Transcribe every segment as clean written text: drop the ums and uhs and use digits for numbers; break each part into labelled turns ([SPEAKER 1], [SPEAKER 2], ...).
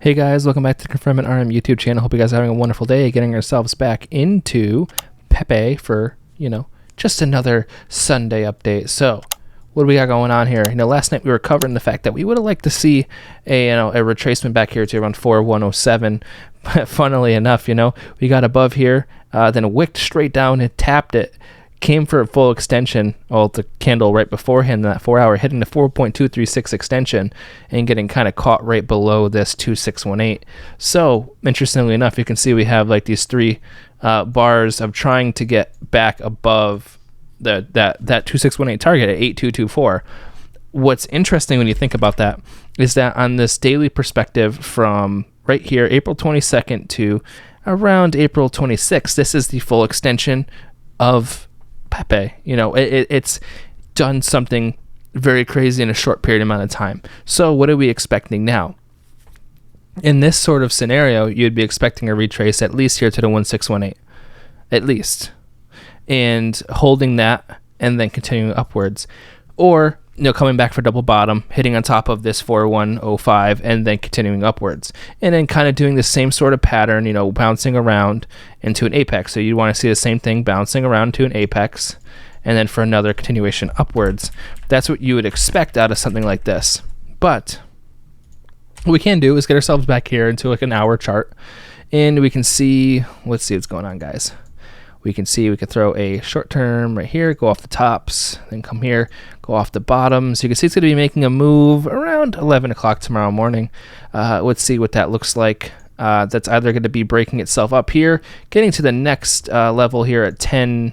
[SPEAKER 1] Hey guys, welcome back to the ConfermentRM YouTube channel. Hope you guys are having a wonderful day, getting ourselves back into Pepe for, just another Sunday update. So, what do we got going on here? Last night we were covering the fact that we would have liked to see a retracement back here to around 4107. But funnily enough, we got above here, then wicked straight down and tapped it. Came for a full extension, the candle right beforehand, that 4 hour, hitting the 4.236 extension and getting kind of caught right below this 2618. So interestingly enough, you can see we have like these three bars of trying to get back above that 2618 target at 8224. What's interesting when you think about that is that on this daily perspective from right here, April 22nd to around April 26th, this is the full extension of Pepe. It's done something very crazy in a short period amount of time. So what are we expecting now? In this sort of scenario, you'd be expecting a retrace at least here to the 1618, at least, and holding that and then continuing upwards, or coming back for double bottom, hitting on top of this 4105 and then continuing upwards, and then kind of doing the same sort of pattern, bouncing around into an apex. So you want to see the same thing, bouncing around to an apex and then for another continuation upwards. That's what you would expect out of something like this. But what we can do is get ourselves back here into like an hour chart, and we can see, let's see what's going on, guys. We can see we could throw a short term right here, go off the tops, then come here, go off the bottoms. You can see it's going to be making a move around 11 o'clock tomorrow morning. Let's see what that looks like. That's either going to be breaking itself up here, getting to the next level here at 10,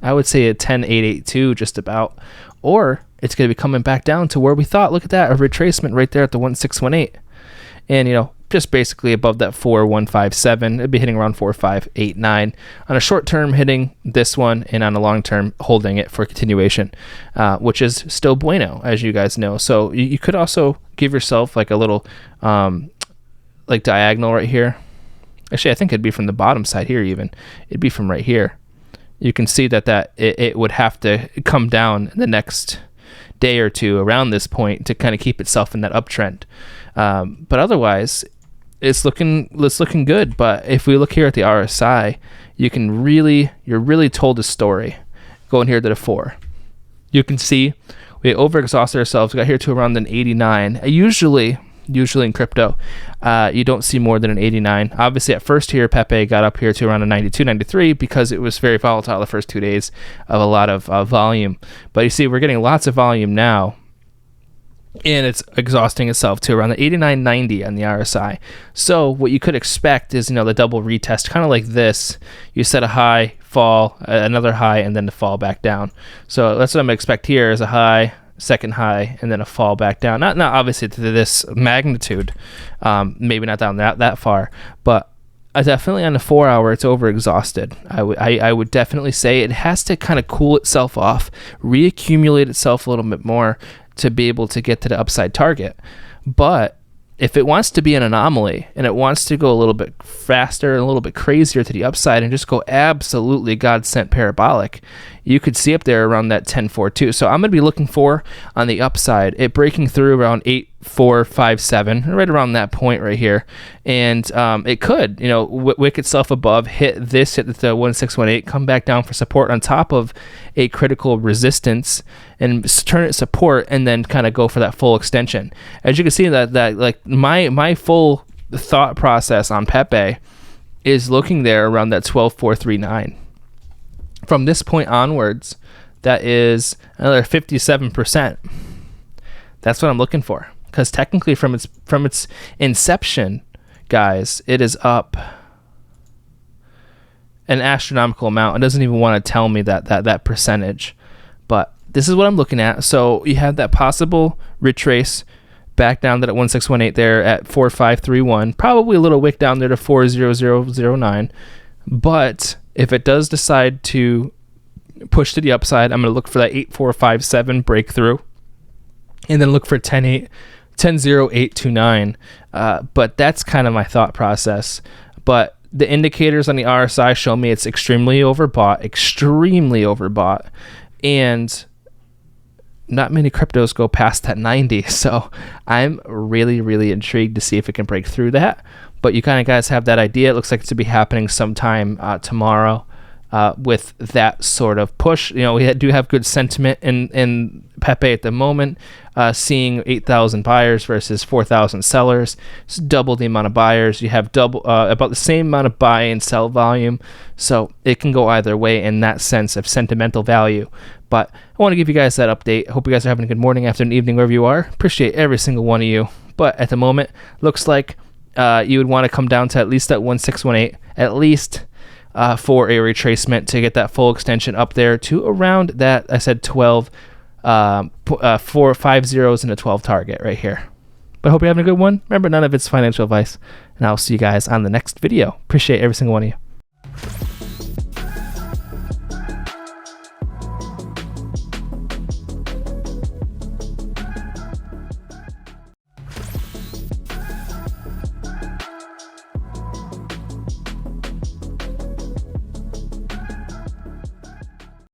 [SPEAKER 1] I would say at 10,882 just about, or it's going to be coming back down to where we thought. Look at that, a retracement right there at the 1618. And, just basically above that 4157, it'd be hitting around 4589 on a short term, hitting this one, and on a long term holding it for continuation, which is still bueno, as you guys know. So you could also give yourself like a little like diagonal right here. Actually, I think it'd be from the bottom side here. Even it'd be from right here. You can see that it would have to come down the next day or two around this point to kind of keep itself in that uptrend. But otherwise, it's looking good. But if we look here at the RSI, you're really told a story going here to the 4. You can see we overexhausted ourselves. We got here to around an 89. Usually in crypto, you don't see more than an 89. Obviously, at first here, Pepe got up here to around a 92, 93 because it was very volatile the first 2 days of a lot of volume. But you see, we're getting lots of volume now, and it's exhausting itself to around the 89.90 on the RSI. So what you could expect is, the double retest, kind of like this. You set a high, fall, another high, and then to fall back down. So that's what I'm going to expect here is a high, second high, and then a fall back down. Not obviously to this magnitude, maybe not down that far, but definitely on the 4 hour, it's overexhausted. I would definitely say it has to kind of cool itself off, reaccumulate itself a little bit more to be able to get to the upside target. But if it wants to be an anomaly and it wants to go a little bit faster and a little bit crazier to the upside and just go absolutely God-sent parabolic, you could see up there around that 10.42. So I'm going to be looking for on the upside it breaking through around 8.457, right around that point right here, and it could wick itself above, hit the 1618, come back down for support on top of a critical resistance and turn it support, and then kind of go for that full extension. As you can see, that like my full thought process on Pepe is looking there around that 12.439. From this point onwards, that is another 57%. That's what I'm looking for, because technically from its inception, guys, it is up an astronomical amount. It doesn't even want to tell me that percentage, but this is what I'm looking at. So you have that possible retrace back down to that 1618 there at 4531, probably a little wick down there to 40009. But if it does decide to push to the upside, I'm going to look for that 8457 breakthrough, and then look for 10.0829. But that's kind of my thought process. But the indicators on the RSI show me it's extremely overbought, and not many cryptos go past that 90. So I'm really intrigued to see if it can break through that. But you kind of guys have that idea. It looks like it's to be happening sometime tomorrow with that sort of push. You know, we do have good sentiment in Pepe at the moment, seeing 8,000 buyers versus 4,000 sellers. It's double the amount of buyers. You have double about the same amount of buy and sell volume. So it can go either way in that sense of sentimental value. But I want to give you guys that update. I hope you guys are having a good morning, afternoon, evening, wherever you are. Appreciate every single one of you. But at the moment, looks like you would want to come down to at least that 1618, at least for a retracement to get that full extension up there to around that, I said 12, 4 5 zeros and a 12 target right here. But I hope you're having a good one. Remember, none of it's financial advice. And I'll see you guys on the next video. Appreciate every single one of you.